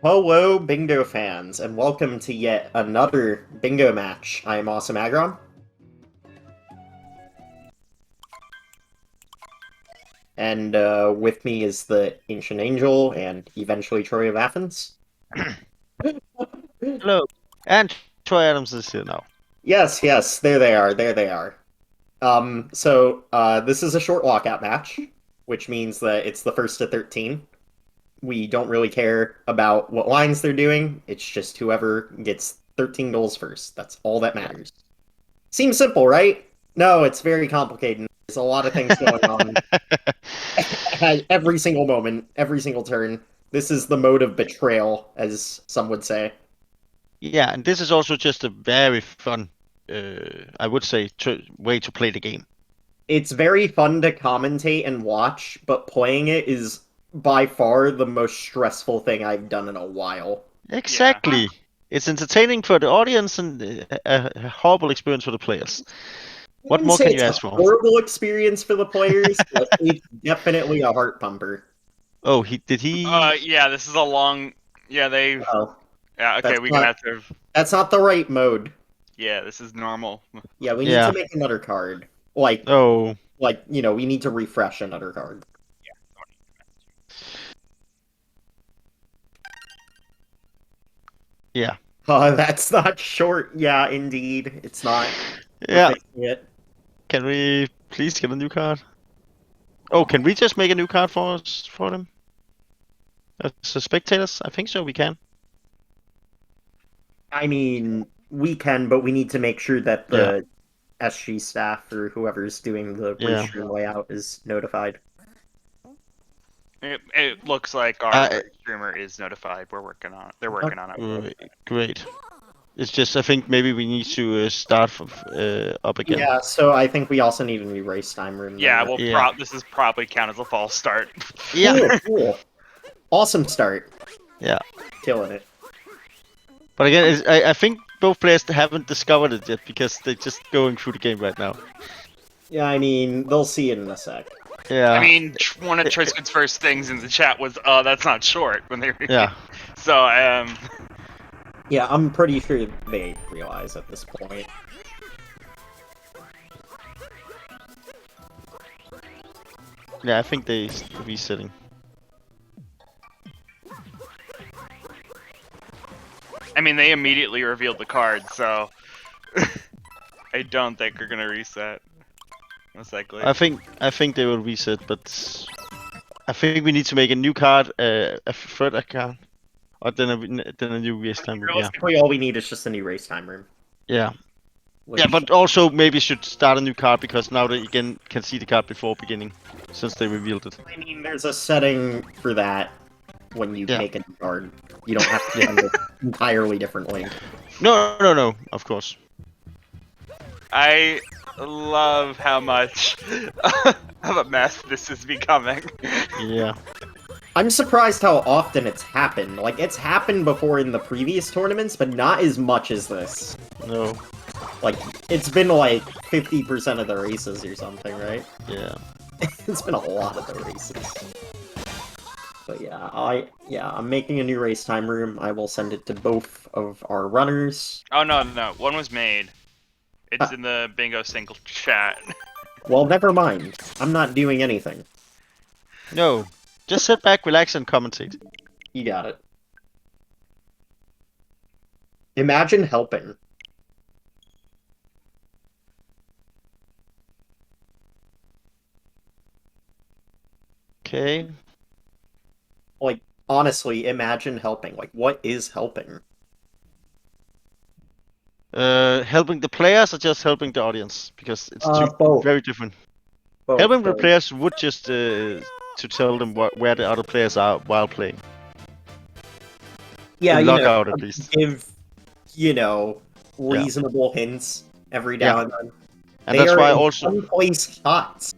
Hello, bingo fans, and welcome to yet another bingo match. I am Awesome Agron. And with me is the Ancient Angel and eventually Troy of Athens. Hello. And Troy Adams is here now. Yes, there they are. This is a short lockout match, which means that it's the first to 13. We don't really care about what lines they're doing. It's just whoever gets 13 goals first. That's all that matters. Seems simple, right? No, it's very complicated. There's a lot of things going on at every single moment, every single turn. This is the mode of betrayal, as some would say. Yeah, and this is also just a very fun, I would say, way to play the game. It's very fun to commentate and watch, but playing it is by far the most stressful thing I've done in a while. Exactly. Yeah. It's entertaining for the audience and a horrible experience for the players. What more can you ask for? It's a horrible experience for the players, but it's definitely a heart pumper. Oh, did he? Yeah, this is a long. Yeah, they. Oh, yeah, okay, we can have to. That's not the right mode. Yeah, this is normal. Yeah, we need to make another card. We need to refresh another card. Yeah. Oh, that's not short. Yeah, indeed. It's not. Yeah. Can we please get a new card? Oh, can we just make a new card for them? As spectators? I think so, we can. I mean, we can, but we need to make sure that the SG staff or whoever's doing the restream layout is notified. It looks like our streamer is notified. We're working on it. They're working on it. Great. It's just, I think maybe we need to start from up again. Yeah, so I think we also need a new race time room. Yeah, this is probably count as a false start. Yeah. Cool. Awesome start. Yeah. Killing it. But again, I think both players haven't discovered it yet because they're just going through the game right now. Yeah, I mean, they'll see it in a sec. Yeah. I mean, one of Triscuit's first things in the chat was, "Oh, that's not short." When they yeah. So Yeah, I'm pretty sure they realize at this point. Yeah, I think they're resetting. I mean, they immediately revealed the card, so I don't think they're gonna reset. Most likely. I think they will reset, but I think we need to make a new card, a further card, or then a new race time room. Realistically, all we need is just a new race time room. Yeah. Yeah, but also maybe should start a new card because now they again can see the card before beginning, since they revealed it. I mean, there's a setting for that when you make a new card. You don't have to have an entirely different link. No, of course. I love how much of a mess this is becoming. Yeah. I'm surprised how often it's happened. Like, it's happened before in the previous tournaments, but not as much as this. No. Like, it's been like 50% of the races or something, right? Yeah. It's been a lot of the races. But yeah, I'm making a new race time room. I will send it to both of our runners. Oh no, one was made. It's in the bingo single chat. Well, never mind. I'm not doing anything. No. Just sit back, relax, and commentate. You got it. Imagine helping. Okay. Like, honestly, imagine helping. Like, what is helping? Helping the players or just helping the audience? Because it's both. Very different. Both, helping the players would just to tell them where the other players are while playing. Yeah, log out at least. Give, reasonable hints every now and then. And that's why also someplace hot.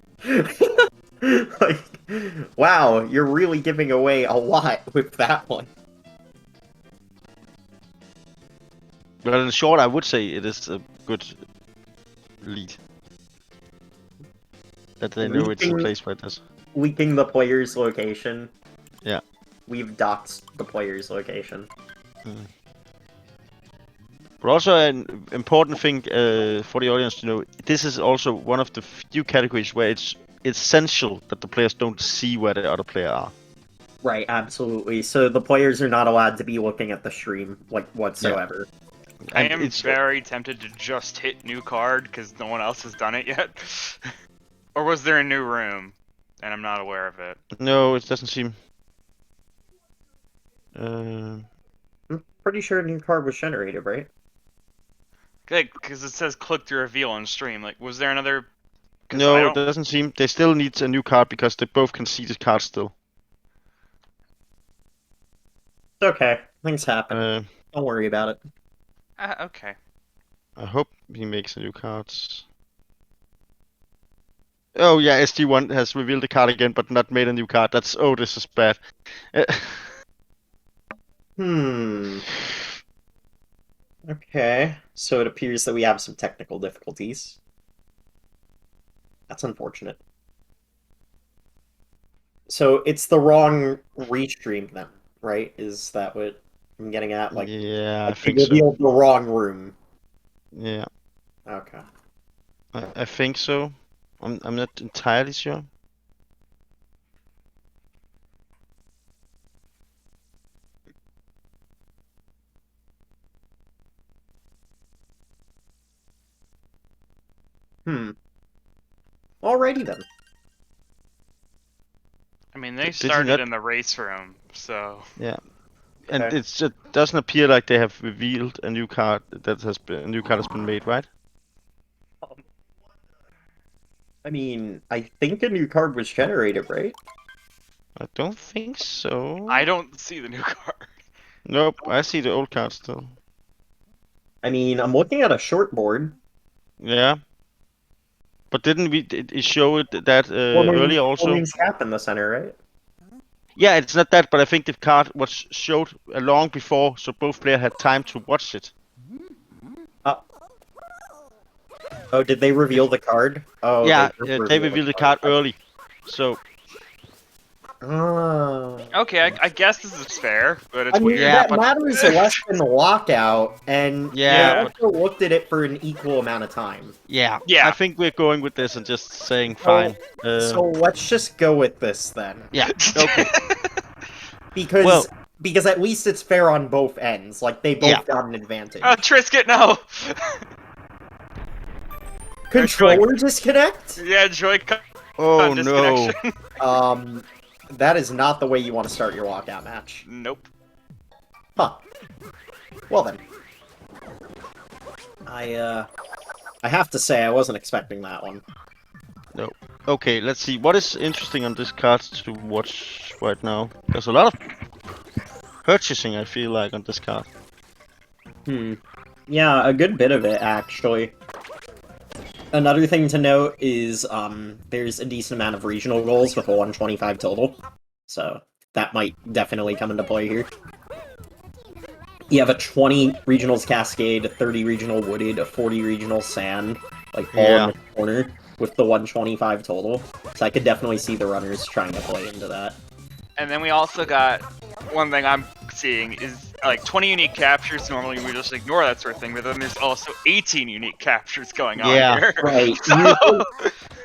Like, wow, you're really giving away a lot with that one. But in short, I would say it is a good lead. That they know it's a place where it is. Leaking the player's location. Yeah. we've doxed the player's location. But also an important thing for the audience to know, this is also one of the few categories where it's essential that the players don't see where the other player are. Right, absolutely. So the players are not allowed to be looking at the stream, like, whatsoever. Yeah. I am very tempted to just hit new card because no one else has done it yet. Or was there a new room and I'm not aware of it? No, it doesn't seem. I'm pretty sure a new card was generated, right? Because it says click to reveal on stream. Like, was there another? No, it doesn't seem. They still need a new card because they both can see the card still. It's okay. Things happen. Don't worry about it. Okay. I hope he makes a new card. Oh yeah, SD1 has revealed the card again, but not made a new card. This is bad. Okay, so it appears that we have some technical difficulties. That's unfortunate. So it's the wrong restream then, right? Is that what I'm getting at? Like, yeah, like I think they so. revealed the wrong room. Yeah. Okay. I think so. I'm not entirely sure. Alrighty then. I mean, they started in the race room, so. Yeah. And it doesn't appear like they have revealed a new card a new card has been made, right? I mean, I think a new card was generated, right? I don't think so. I don't see the new card. Nope, I see the old card still. I mean, I'm looking at a short board. Yeah. But didn't it show it that earlier also? Cap in the center, right? Yeah, it's not that, but I think the card was showed long before, so both players had time to watch it. Oh, did they reveal the card? Oh, yeah, they revealed the card early, so. Okay, I guess this is fair, but it's weird. Yeah, that matters less than the lockout, and yeah, they also looked at it for an equal amount of time. Yeah, I think we're going with this and just saying fine. So let's just go with this then. Yeah, okay. Because at least it's fair on both ends. Like, they both got an advantage. Oh, Triscuit, no! Controller disconnect? Yeah, Joy-Con disconnection. No. That is not the way you want to start your walkout match. Nope. Huh. Well then. I have to say, I wasn't expecting that one. No. Okay, let's see. What is interesting on this card to watch right now? There's a lot of purchasing, I feel like, on this card. Yeah, a good bit of it, actually. Another thing to note is there's a decent amount of regional goals with a 125 total. So that might definitely come into play here. You have a 20 regionals Cascade, a 30 regional Wooded, a 40 regional Sand, like all in the corner with the 125 total. So I could definitely see the runners trying to play into that. And then we also got, one thing I'm seeing is like 20 unique captures. Normally we just ignore that sort of thing, but then there's also 18 unique captures going on here.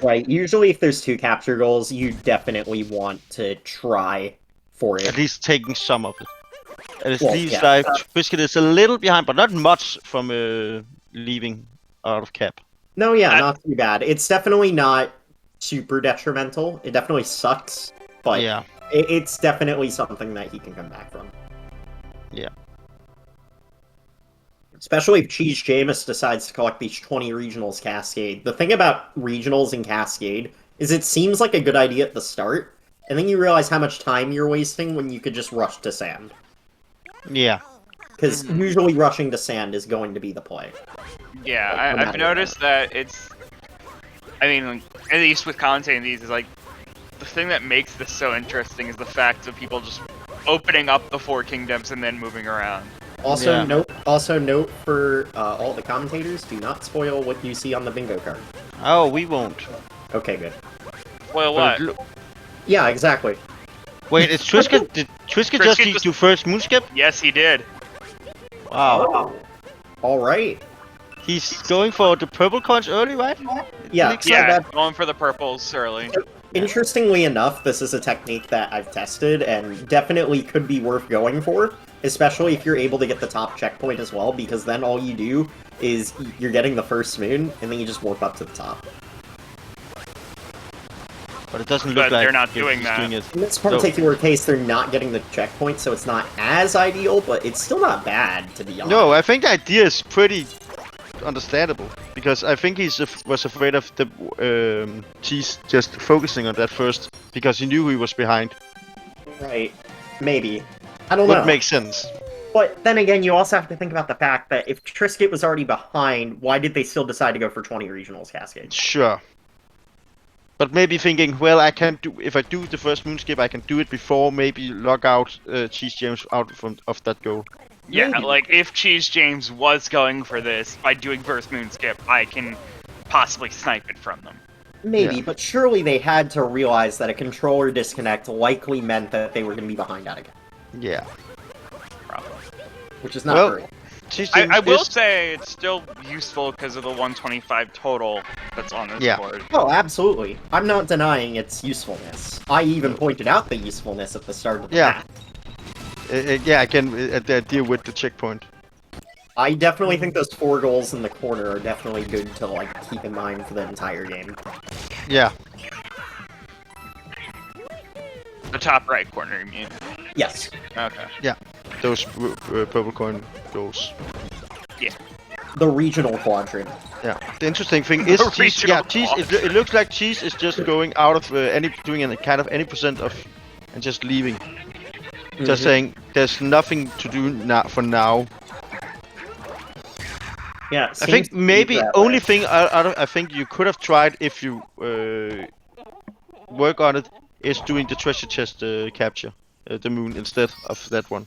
Right. Usually if there's 2 capture goals, you definitely want to try for it. At least taking some of it. And it seems like Triscuit is a little behind, but not much from leaving out of cap. No, not too bad. It's definitely not super detrimental. It definitely sucks, but it's definitely something that he can come back from. Yeah. Especially if CheeseJay decides to collect these 20 regionals Cascade. The thing about regionals and Cascade is it seems like a good idea at the start, and then you realize how much time you're wasting when you could just rush to Sand. Yeah. Because usually rushing to Sand is going to be the play. Yeah, I've noticed that it's... I mean, at least with commentating these, is like... The thing that makes this so interesting is the fact of people just opening up the 4 kingdoms and then moving around. Also, note for all the commentators, do not spoil what you see on the bingo card. Oh, we won't. Okay, good. Well, what? Yeah, exactly. Wait, is Triscuit? Did Triscuit just do first moonskip? Yes, he did. Wow. All right. He's going for the purple coins early, right? Yeah. Yeah, going for the purples early. Interestingly enough, this is a technique that I've tested and definitely could be worth going for, especially if you're able to get the top checkpoint as well, because then all you do is you're getting the first moon, and then you just warp up to the top. But it doesn't look like they're not doing that. In this particular case, they're not getting the checkpoint, so it's not as ideal, but it's still not bad, to be honest. No, I think the idea is pretty understandable, because I think he was afraid of the Cheese just focusing on that first, because he knew he was behind. Right. Maybe. I don't know. Would make sense. But then again, you also have to think about the fact that if Triscuit was already behind, why did they still decide to go for 20 regionals Cascade? Sure. But maybe thinking, well, I can do, if I do the first moonskip, I can do it before maybe log out CheeseJay out of that goal. Yeah, Maybe. like if CheeseJay was going for this by doing first moonskip, I can possibly snipe it from them. Maybe, Yeah. but surely they had to realize that a controller disconnect likely meant that they were going to be behind out again. Yeah. Probably. Which is not Well, great. I will say it's still useful because of the 125 total that's on this board. Oh, absolutely. I'm not denying its usefulness. I even pointed out the usefulness at the start of the match. Yeah, I can deal with the checkpoint. I definitely think those 4 goals in the corner are definitely good to like keep in mind for the entire game. Yeah. The top right corner, you mean? Yes. Okay. Yeah. Those purple coin goals. Yeah. The regional quadrant. Yeah. The interesting thing is, Cheese, regional Cheese. It looks like Cheese is just going out of doing any kind of any percent of, and just leaving. Just saying, there's nothing to do for now. Yeah, I think maybe only thing I think you could have tried if you work on it is doing the treasure chest capture, the moon instead of that one.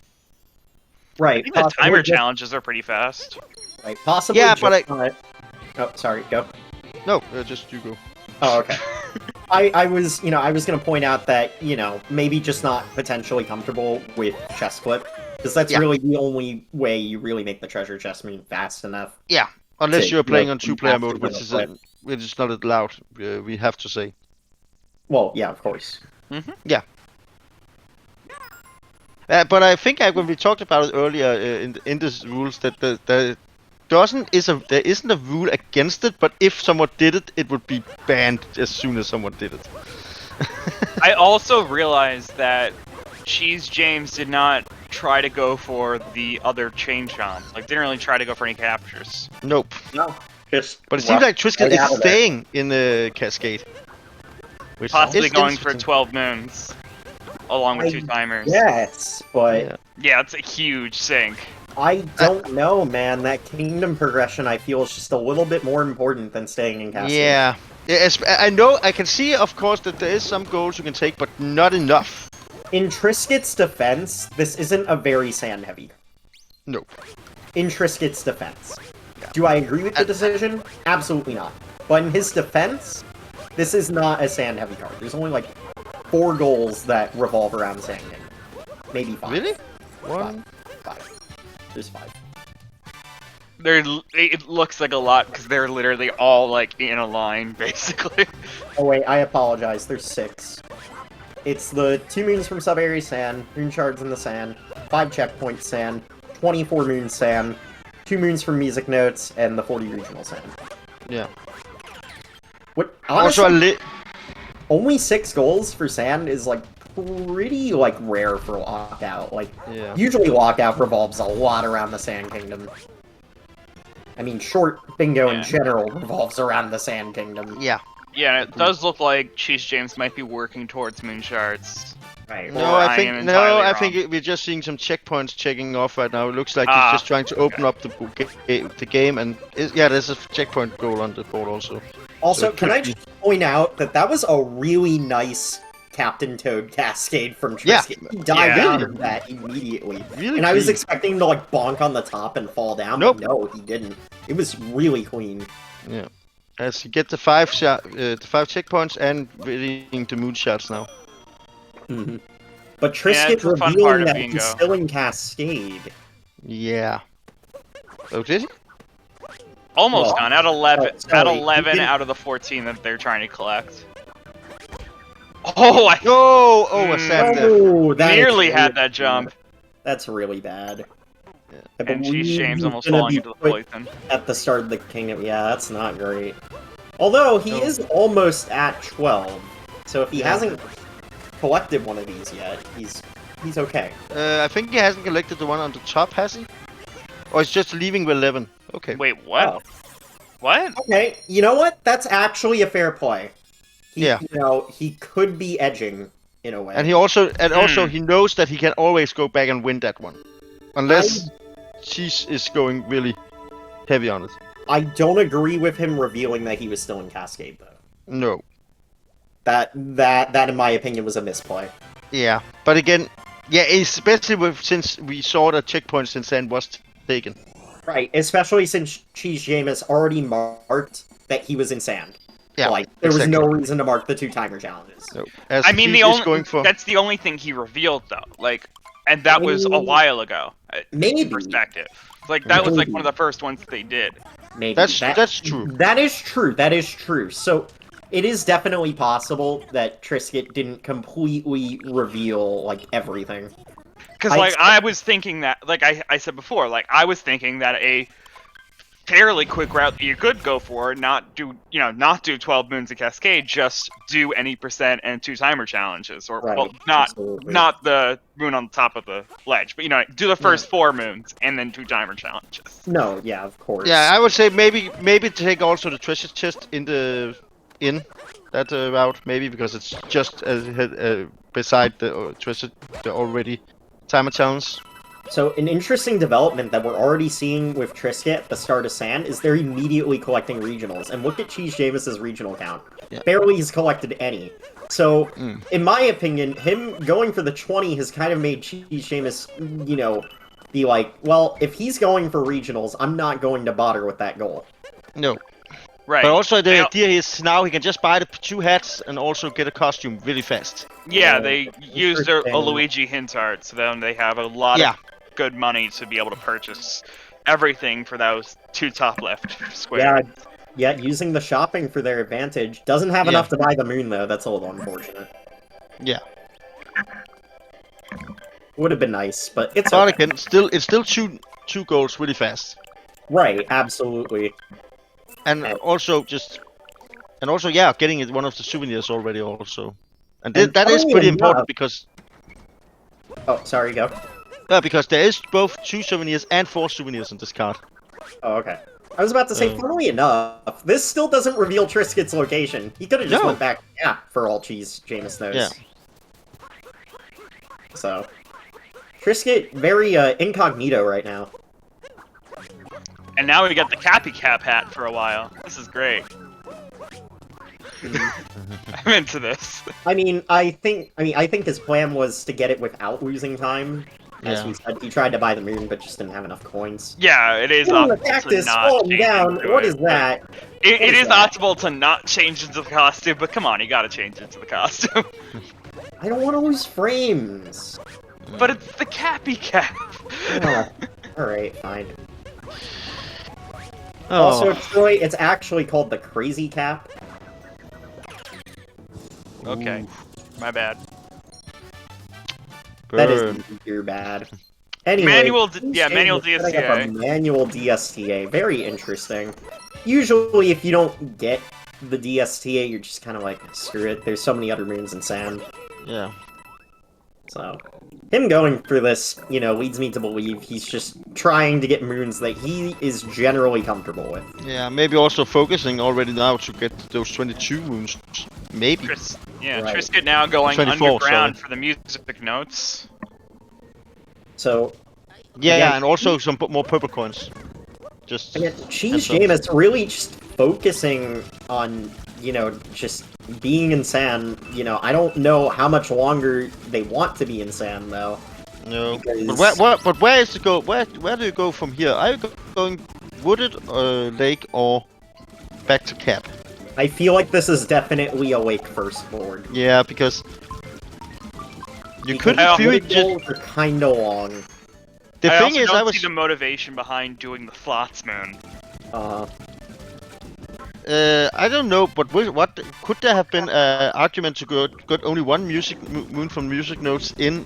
Right. I think the timer challenges are pretty fast. Right. Possibly. Yeah, but Oh, sorry. Go. No, just you go. Oh, okay. I was gonna point out that, maybe just not potentially comfortable with chest flip, because that's really the only way you really make the treasure chest move fast enough. Yeah, unless you're playing on 2-player mode, which is not allowed. We have to say. Well, yeah, of course. Yeah. But I think when we talked about it earlier in this rules that there isn't a rule against it, but if someone did it, it would be banned as soon as someone did it. I also realized that CheeseJay did not try to go for the other chain shot. Like, didn't really try to go for any captures. Nope. No, just. But it seems like Triscuit is staying in the Cascade. Which Possibly is going for interesting. 12 moons, along with 2 timers. Yes, but Yeah, it's a huge sink. I don't know, man. That kingdom progression, I feel, is just a little bit more important than staying in Cascade. Yeah. Yes, I know. I can see, of course, that there is some goals you can take, but not enough. In Triscuit's defense, this isn't a very sand-heavy. Nope. In Triscuit's defense. Do I agree with the decision? Absolutely not. But in his defense, this is not a sand-heavy card. There's only, like, 4 goals that revolve around Sand King. Maybe 5. Really? 5. There's 5. It looks like a lot because they're literally all like in a line, basically. Oh wait, I apologize. There's 6. It's the 2 moons from Sub-Area Sand, moon shards in the sand, 5 checkpoint sand, 24 moon sand, 2 moons from music notes, and the 40 regional sand. Yeah. What? Honestly, Also, only 6 goals for sand is like pretty like rare for lockout. Like usually lockout revolves a lot around the Sand Kingdom. I mean, short bingo in general revolves around the Sand Kingdom. Yeah. Yeah, it does look like CheeseJay might be working towards moon shards. Right. No, I think we're just seeing some checkpoints checking off right now. It looks like he's just trying to open up the game, and there's a checkpoint goal on the board also. Also, can I just point out that was a really nice Captain Toad cascade from Triscuit. He dived out of that immediately. Really and I was expecting him to like bonk on the top and fall down, but no, he didn't. It was really clean. Yeah. As you get the 5 checkpoints and reading the moon shots now. But Yeah, Triscuit it's the fun part revealing of that being he's Go. still in Cascade. Yeah. Oh, did he? Almost Well, done. At 11, oh, sorry, at he 11 didn't- out of the 14 that they're trying to collect. Oh, I Oh, a sad death. Oh, that is nearly really had that jump. bad. That's really bad. Yeah. I And believe James he's almost gonna falling be into the put poison. at the start of the kingdom. Yeah, that's not great. Although he No. is almost at 12, so if he Yeah. hasn't collected one of these yet, he's okay. I think he hasn't collected the one on the top, has he? Or it's just leaving with 11. Okay. Wait, what? Oh, What? okay. You know what? That's actually a fair play. Yeah. You know, he could be edging in a way. And he also he knows that he can always go back and win that one, unless Cheese is going really heavy on it. I don't agree with him revealing that he was still in Cascade, though. No. That, in my opinion, was a misplay. Yeah, but again, yeah, especially since we saw the checkpoint since then was taken. Right, especially since CheeseJay has already marked that he was in sand. Yeah, like there was exactly. no reason to mark the 2 timer challenges. No. As I mean, Cheese is going for that's the only thing he revealed though. Like, and that was a while ago. Maybe. Perspective. Like that was like Maybe. one of the first ones they did. Maybe that's true. That is true. That is true. So it is definitely possible that Triscuit didn't completely reveal like everything. Because like I was thinking that, like I said before, like I was thinking that a fairly quick route that you could go for, not do 12 moons of Cascade, just do any percent and 2 timer challenges, or Right, well, absolutely. not the moon on the top of the ledge, but do the first 4 moons and then 2 timer challenges. No, yeah, of course. Yeah, I would say maybe take also the treasure chest in that route, maybe because it's just beside the treasure, the already timer challenge. So an interesting development that we're already seeing with Triscuit at the start of Sand is they're immediately collecting regionals. And look at CheeseJay's regional count. Yeah. Barely has collected any. So, in my opinion, him going for the 20 has kind of made CheeseJay, be like, well, if he's going for regionals, I'm not going to bother with that goal. No. Right. But also the idea is now he can just buy the 2 hats and also get a costume really fast. Yeah, they use their interesting. Luigi hint art, so then they have a lot of good money to be able to purchase everything for those 2 top left squares. Yeah, using the shopping for their advantage. Doesn't have enough to buy the moon, though. That's a little unfortunate. Yeah. Would have been nice, but it's But okay. again, it's still two goals really fast. Right, absolutely. And also getting it one of the souvenirs already also. And that is funnily pretty enough- important because Oh, sorry, go. because there is both 2 souvenirs and 4 souvenirs in this card. Oh, okay. I was about to say, funnily enough, this still doesn't reveal Triscuit's location. He could have just went back, for all CheeseJay knows. Yeah. So, Triscuit, very incognito right now. And now we got the Cappy Cap hat for a while. This is great. I'm into this. I think his plan was to get it without losing time. As we said, he tried to buy the moon, but just didn't have enough coins. Yeah, it is Ooh, optimal cactus to not falling change down. into What it, is but that? It is is that? optimal to not change into the costume, but come on, you gotta change into the costume. I don't want to lose frames. But it's the Cappy Cap. Oh, alright, fine. Oh. Also, Troy, it's actually called the Crazy Cap. Okay, my bad. That Burn. is your bad. Anyway, Manual manual DSTA. Manual DSTA, very interesting. Usually, if you don't get the DSTA, you're just kind of like, screw it. There's so many other moons in Sand. Yeah. So, him going for this, leads me to believe he's just trying to get moons that he is generally comfortable with. Yeah, maybe also focusing already now to get those 22 wounds. Maybe. Right. Triscuit now going 24, underground sorry. for the music notes. So, Yeah, again, and also some more purple coins. Just. again, CheeseJay is really just focusing on, just being in Sand. I don't know how much longer they want to be in Sand, though. No. Because- But where is the go? Where do you go from here? Are you going wooded, lake, or back to Cap? I feel like this is definitely a lake first board. Yeah, because You couldn't I feel the it just. goals are kind of long. The I thing also is, don't I was. see the motivation behind doing the Flots Moon. I don't know, but what could there have been an argument to got only one moon from music notes in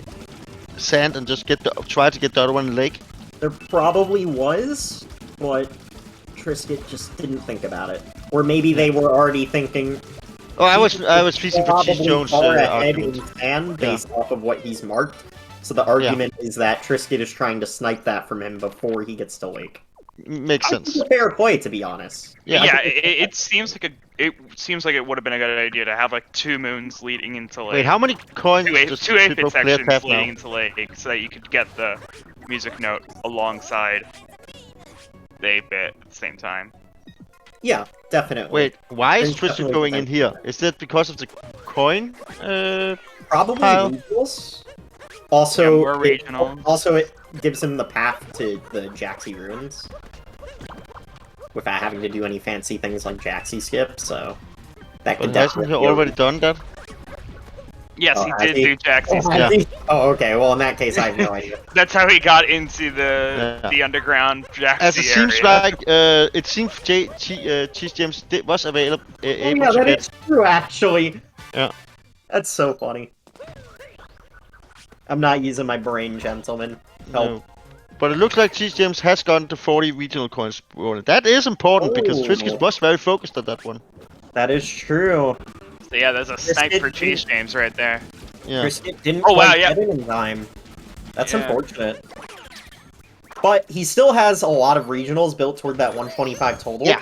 sand and just try to get the other one in lake? There probably was, but Triscuit just didn't think about it. Or maybe they were already thinking. Oh, I was feasting for Cheese probably Jones' far ahead argument. in sand based off of what he's marked. So the argument is that Triscuit is trying to snipe that from him before he gets to lake. Makes sense. It's a fair play, to be honest. Yeah, it seems like it would have been a good idea to have like 2 moons leading into lake. Wait, how many coins does two 8-bit both players sections have leading now? into lake, so that you could get the music note alongside the 8-bit at the same time. Yeah, definitely. Wait, why is There's Tristan definitely going in here? Is that because of the coin? Probably pile? regionals. Also, Yeah, more regionals. Also, it gives him the path to the Jaxi ruins without having to do any fancy things like Jaxi skip. So that could But hasn't he definitely already done that? Yes, Oh, he has did he? do Jaxie's. Yeah. Oh, okay. Well, in that case, I have no idea. That's how he got into the underground Jaxie As it seems area. like, it seems Cheese James was available, able Yeah, to that get. is true, actually. Yeah. That's so funny. I'm not using my brain, gentlemen. Help. No. But it looks like Cheese James has gotten the 40 regional coins. That is important because Oh. Triscuit was very focused on that one. That is true. So yeah, there's a snipe for Cheese James right there. Yeah. Triscuit didn't Oh, wow, quite yeah. get it in time. That's Yeah. unfortunate. But he still has a lot of regionals built toward that 125 total. Yeah.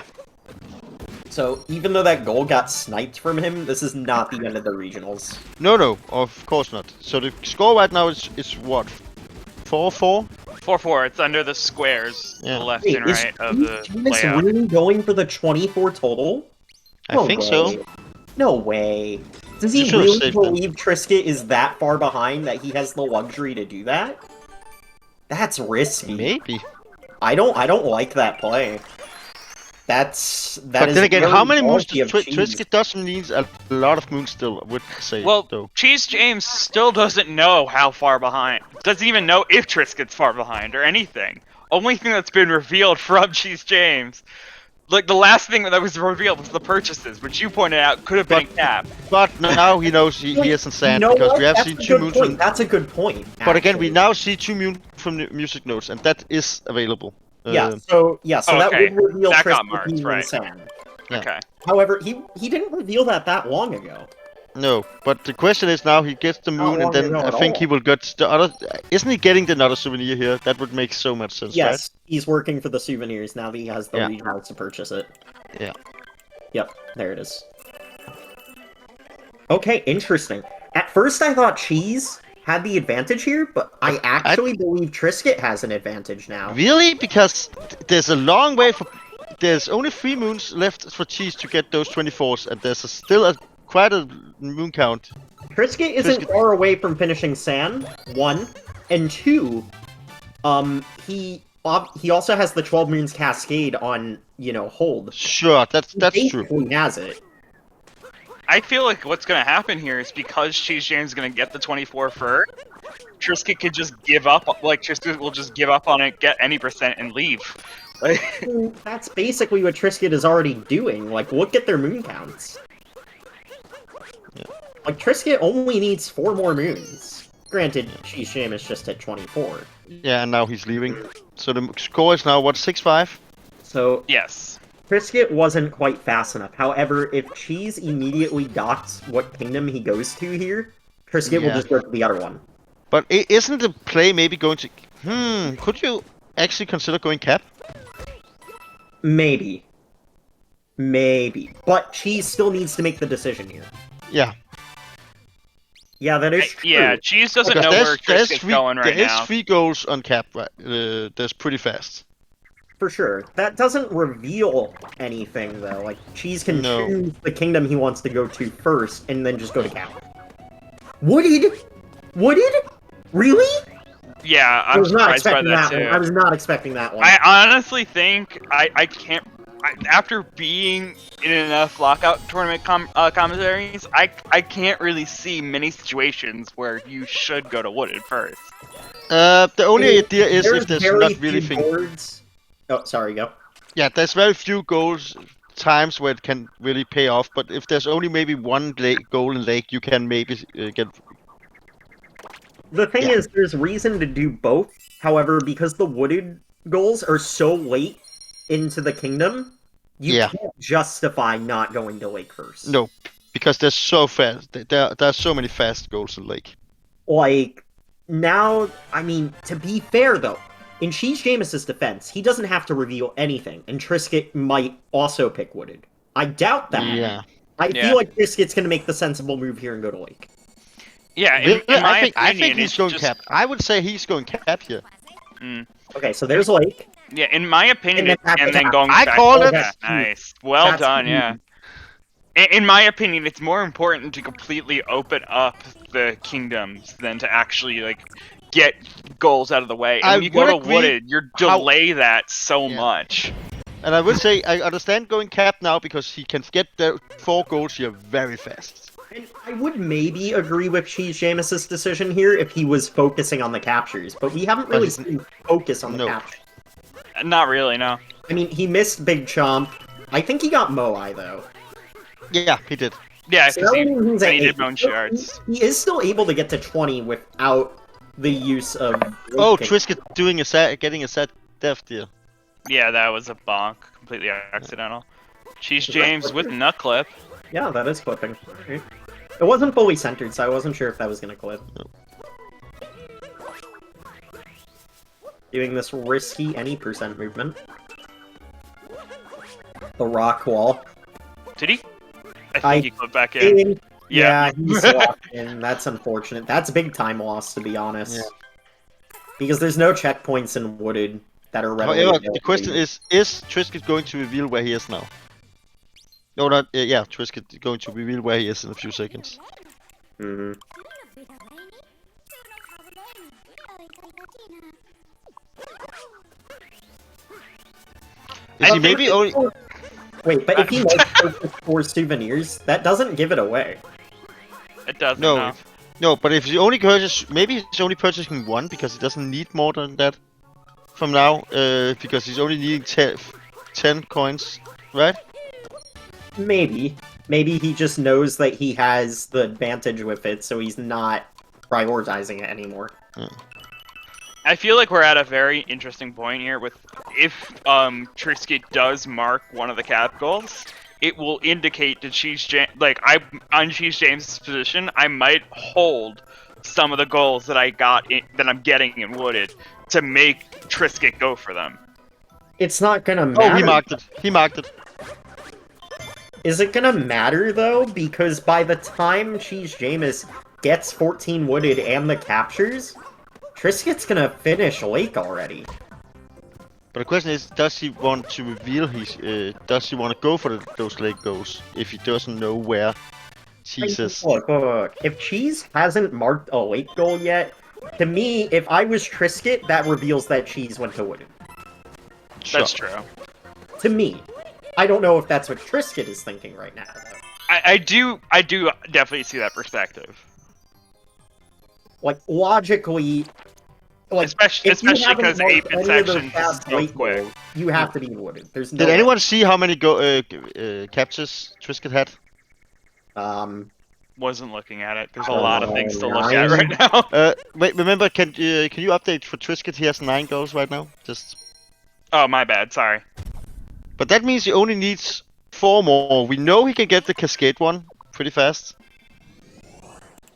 So even though that goal got sniped from him, this is not the end of the regionals. No, of course not. So the score right now is what? 4-4? 4-4. It's under the squares, to Yeah. the left Wait, and is right of the James layout. really going for the 24 total? I think so. No way. Does he You should've really saved them. believe Triscuit is that far behind that he has the luxury to do that? That's risky. Maybe. I don't like that play. That But is then again, very how many moons ballsy does of Cheese. Triscuit doesn't need a lot of moons still, I would say, Well, though. Cheese James still doesn't know how far behind. Doesn't even know if Triscuit's far behind or anything. Only thing that's been revealed from Cheese James, like the last thing that was revealed was the purchases, which you pointed out could have been a cap. But now he knows he isn't sand You know because what? we have That's seen a 2 good moons point. from... That's a good point. But again, we actually. now see 2 moons from the music notes, and that is available. Yeah, so that okay. would reveal That got Triscuit marked, being right. insane. Yeah. Okay. However, he didn't reveal that long ago. No, but the question is now he gets the moon, and long then ago I at think all. he will get the other... Isn't he getting the another souvenir here? That would make so much sense, right? Yes, he's working for the souvenirs now that he has the Yeah. regionals to purchase it. Yeah. Yep, there it is. Okay, interesting. At first I thought Cheese had the advantage here, but I actually believe Triscuit has an advantage now. Really? Because there's a long way for... There's only 3 moons left for Cheese to get those 24s, and there's still quite a moon count. Triscuit isn't Triscuit- far away from finishing San, 1, and 2, he also has the 12 Moons Cascade on, hold. Sure, that's true. He has it. I feel like what's gonna happen here is because Cheese James is gonna get the 24 first, Triscuit could just give up. Like Triscuit will just give up on it, get any percent, and leave. Like, That's basically what Triscuit is already doing. Like, look at their moon counts. Yeah. Like, Triscuit only needs 4 more moons. Granted, Cheese Jam is just at 24. Yeah, and now he's leaving. So the score is now, what, 6-5? So, yes. Triscuit wasn't quite fast enough. However, if Cheese immediately dots what kingdom he goes to here, Triscuit will Yeah. just go to the other one. But isn't the play maybe going to... could you actually consider going cap? Maybe. But Cheese still needs to make the decision here. Yeah. Yeah, that is true. Yeah, Cheese doesn't Because know where Triscuit's going right there now. is 3 goals on cap, right? That's pretty fast. For sure. That doesn't reveal anything, though. Like, Cheese can No. choose the kingdom he wants to go to first, and then just go to cap. Wooded? Really? Yeah, I I'm was not surprised by expecting that that one. too. I was not expecting that one. I honestly think I can't after being in enough lockout tournament commentaries, I can't really see many situations where you should go to wooded first. The only idea is There's if there's very not really few thing. boards. Oh, sorry, go. Yeah, there's very few times where it can really pay off. But if there's only maybe one goal in lake, you can maybe get. The thing Yeah. is, there's reason to do both. However, because the wooded goals are so late into the kingdom, you Yeah. can't justify not going to lake first. No, because they're so fast. There's so many fast goals in lake. Like, now, I mean, to be fair though, in CheeseJay's defense, he doesn't have to reveal anything, and Triscuit might also pick wooded. I doubt that. Yeah. I feel like Triscuit's going to make the sensible move here and go to lake. Yeah, I think he's going cap. I would say he's going cap here. Okay, so there's lake. Yeah, in my opinion, And then going I back. called it. Nice. Well That's done, huge. yeah. In my opinion, it's more important to completely open up the kingdoms than to actually like get goals out of the way. And when you go to wooded, you delay that so much. And I would say I understand going cap now because he can get the 4 goals here very fast. And I would maybe agree with CheeseJay's decision here if he was focusing on the captures, but we haven't really seen him focus on the captures. Not really, no. I mean, he missed Big Chomp. I think he got Moai, though. Yeah, he did. Yeah, So because that he means did Bone Shards. He is still able to get to 20 without the use of... Oh, Triscuit doing getting a set death deal. Yeah, that was a bonk. Completely accidental. CheeseJay with nut clip. Yeah, that is clipping. Okay. It wasn't fully centered, so I wasn't sure if that was going to clip. Nope. Doing this risky any percent movement. The rock wall. Did he? I think he clipped back in. Yeah, he's locked in. That's unfortunate. That's a big time loss, to be honest. Yeah. Because there's no checkpoints in wooded that are readily available. The question is Triscuit going to reveal where he is now? No, not... yeah, Triscuit going to reveal where he is in a few seconds. Mm-hmm. Is he maybe only... Wait, but if he makes purchase 4 souvenirs, that doesn't give it away. It doesn't, no. No, but if he only purchases... Maybe he's only purchasing 1 because he doesn't need more than that from now. Because he's only needing 10 coins, right? Maybe. Maybe he just knows that he has the advantage with it, so he's not prioritizing it anymore. I feel like we're at a very interesting point here with if Triscuit does mark one of the cap goals, it will indicate to CheeseJay, like I'm on CheeseJay's position, I might hold some of the goals that that I'm getting in wooded to make Triscuit go for them. It's not gonna matter. Oh, he marked it. He marked it. Is it gonna matter though? Because by the time CheeseJay gets 14 wooded and the captures, Triscuit's gonna finish Lake already. But the question is, does he want to reveal his... does he want to go for those Lake goals if he doesn't know where Cheese is? Look. If Cheese hasn't marked a Lake goal yet, to me, if I was Triscuit, that reveals that Cheese went to wooded. Sure. That's true. To me. I don't know if that's what Triscuit is thinking right now, though. I do definitely see that perspective. Like, logically... Like, especially because 8-bit sections is so quick. You have to be wooded. There's no Did anyone see how many captures Triscuit had? Wasn't looking at it. There's a lot of things to look at right now. Wait, remember, can you update for Triscuit? He has 9 goals right now. Just. Oh, my bad. Sorry. But that means he only needs 4 more. We know he can get the Cascade one pretty fast.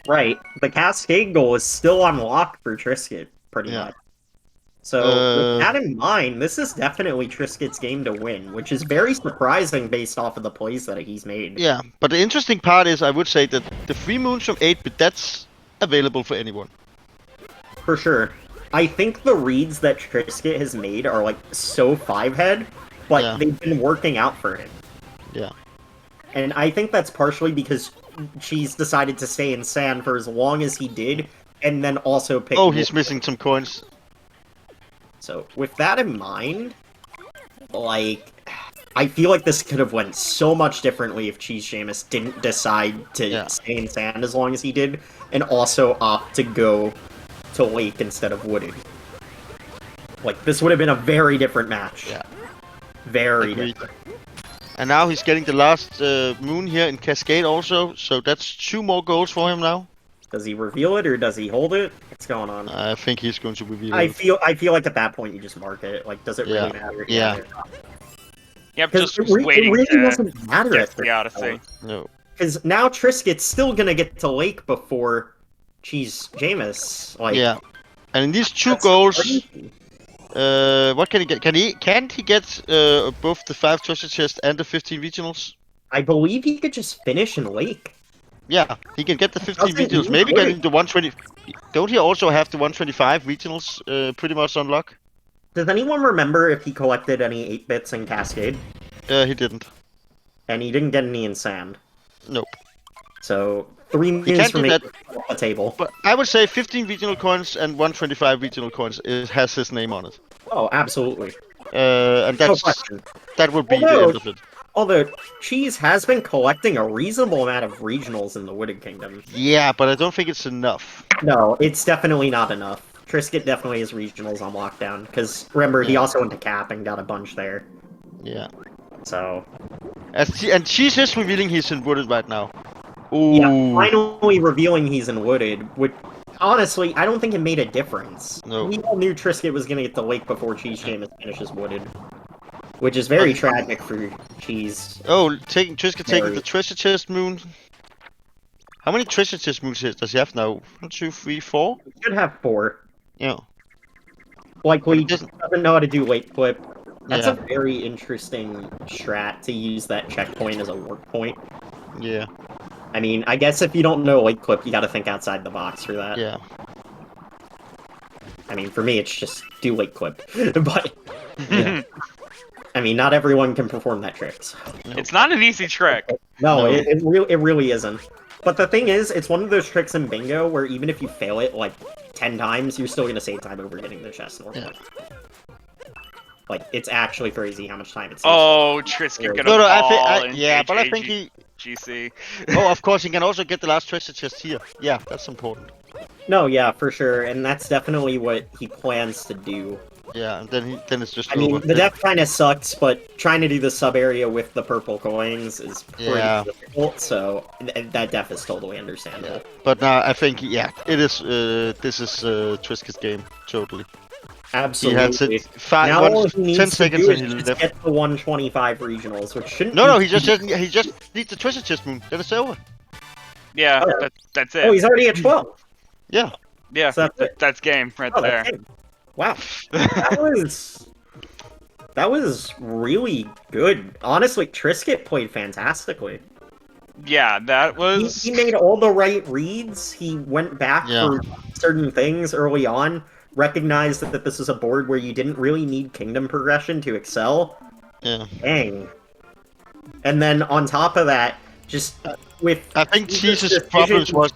Right. The Cascade goal is still unlocked for Triscuit, pretty much. So, with that in mind, this is definitely Triscuit's game to win, which is very surprising based off of the plays that he's made. Yeah, but the interesting part is, I would say that the free moons from 8-bit, that's available for anyone. For sure. I think the reads that Triscuit has made are, like, so 5-head, but they've been working out for him. Yeah. And I think that's partially because Cheese decided to stay in sand for as long as he did, and then also pick... Oh, he's missing some coins. So, with that in mind, like, I feel like this could have went so much differently if CheeseJay didn't decide to stay in sand as long as he did, and also opt to go to lake instead of wooded. Like, this would have been a very different match. Yeah. Very Agreed. different. And now he's getting the last moon here in Cascade also, so that's 2 more goals for him now. Does he reveal it or does he hold it? What's going on? I think he's going to reveal I it. feel like at that point you just mark it. Like, does it really matter? Yeah. Yep, Because just it waiting really to doesn't matter get at to the this Odyssey. point. No. Because now Triscuit's still gonna get to Lake before CheeseJay. Like, Yeah. And in these 2 that's goals, crazy. what can he get? Can he get both the 5 treasure chests and the 15 regionals? I believe he could just finish in Lake. Yeah, he can get the 15 Doesn't regionals. he? Maybe getting the 120. Don't he also have the 125 regionals pretty much unlocked? Does anyone remember if he collected any 8-bits in Cascade? He didn't. And he didn't get any in Sand. Nope. So, 3 moons can't from do that. off the table. But I would say 15 regional coins and 125 regional coins has his name on it. Oh, absolutely. And No that's question. that would be the Although- end of it. Although, Cheese has been collecting a reasonable amount of regionals in the Wooded Kingdom. Yeah, but I don't think it's enough. No, it's definitely not enough. Triscuit definitely has regionals on lockdown, because remember, he Yeah. also went to Cap and got a bunch there. Yeah. So, And Cheese is revealing he's in Wooded right now. Ooh. yeah, finally revealing he's in Wooded, which, honestly, I don't think it made a difference. No. We all knew Triscuit was going to get the Lake before CheeseJay finishes Wooded. Which is very tragic for Cheese. Oh, Triscuit taking Very. the treasure chest moon. How many treasure chest moons does he have now? 1, 2, 3, 4? He should have 4. Yeah. Likely But he doesn't- doesn't know how to do late flip. That's Yeah. a very interesting strat to use that checkpoint as a work point. Yeah. I mean, I guess if you don't know late clip, you gotta think outside the box for that. Yeah. I mean, for me, it's just do late clip. But, yeah. I mean, not everyone can perform that trick. So. It's not an easy trick. No, No. it really isn't. But the thing is, it's one of those tricks in bingo where even if you fail it, like, 10 times, you're still gonna save time over hitting the chest normally. Like, it's actually crazy how much time it saves. Oh, Triscuit gonna No, fall in yeah, but I think GC. Oh, of course, he can also get the last treasure chest here. Yeah, that's important. No, yeah, for sure, and that's definitely what he plans to do. Yeah, and then it's just I mean, over. the death kind of sucks, but trying to do the sub area with the purple coins is pretty difficult, so that death is totally understandable. But now I think, yeah, it is. This is Triscuit's game, totally. Absolutely. He had Now all he needs 10 to seconds do and is he just left. get the 125 regionals, which shouldn't No, be he just needs the treasure chest moon. Then it's over. Yeah, Oh, yeah. that's it. Oh, he's already at 12. Yeah. Yeah, So that's it. that's game right Oh, there. that's him. Wow. That was really good. Honestly, Triscuit played fantastically. Yeah, that was. He made all the right reads. He went back for certain things early on, recognized that this is a board where you didn't really need kingdom progression to excel. Yeah. Dang. And then on top of that, just with... I think Cheese's problems was,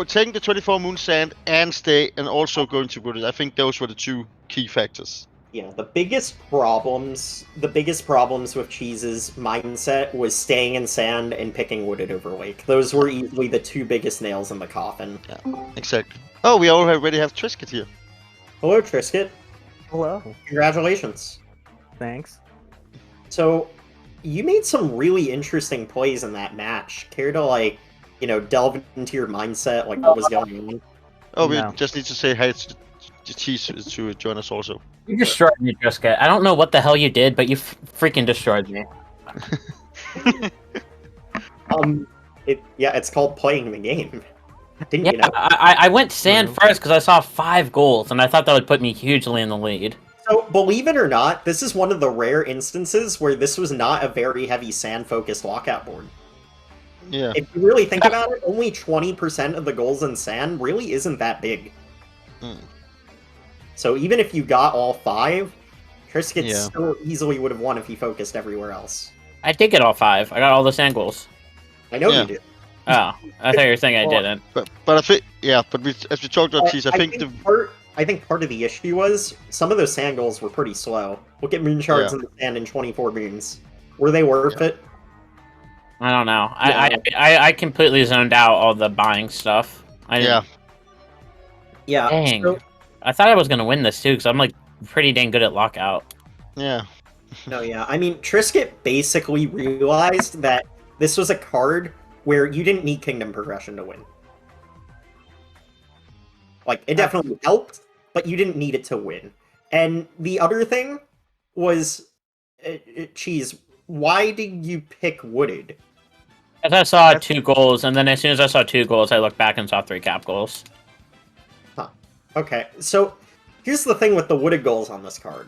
taking the 24 moon sand and stay, and also going to Wooded. I think those were the 2 key factors. Yeah, the biggest problems with Cheese's mindset was staying in sand and picking Wooded over Lake. Those were easily the 2 biggest nails in the coffin. Yeah, exactly. Oh, we already have Triscuit here. Hello, Triscuit. Hello. Congratulations. Thanks. So, you made some really interesting plays in that match. Care to, like, delve into your mindset, like, what was going on? Oh, we No. just need to say hi to Cheese to join us also. You destroyed me, Triscuit. I don't know what the hell you did, but you freaking destroyed me. It's called playing the game. Didn't Yeah, you know? I went sand first because I saw 5 goals, and I thought that would put me hugely in the lead. So, believe it or not, this is one of the rare instances where this was not a very heavy sand-focused lockout board. Yeah. If you really think about it, only 20% of the goals in sand really isn't that big. Mm. So even if you got all 5, Triscuit Yeah. still easily would have won if he focused everywhere else. I did get all 5. I got all the sand goals. I know Yeah. you did. Oh, I thought you were saying I Well, didn't. But I think, as we talked about Cheese, I think the I think part of the issue was some of those sand goals were pretty slow. Look at moon shards Yeah. in the sand in 24 moons. Were they worth it? I don't know. No. I completely zoned out all the buying stuff. I Yeah. didn't. Yeah. Dang. So, I thought I was gonna win this too, because I'm like pretty dang good at lockout. Yeah. no, yeah. I mean, Triscuit basically realized that this was a card where you didn't need kingdom progression to win. Like, it definitely helped, but you didn't need it to win. And the other thing was, Cheese, why did you pick Wooded? As I saw 2 goals, and then as soon as I saw 2 goals, I looked back and saw 3 cap goals. Huh. Okay, so here's the thing with the Wooded goals on this card.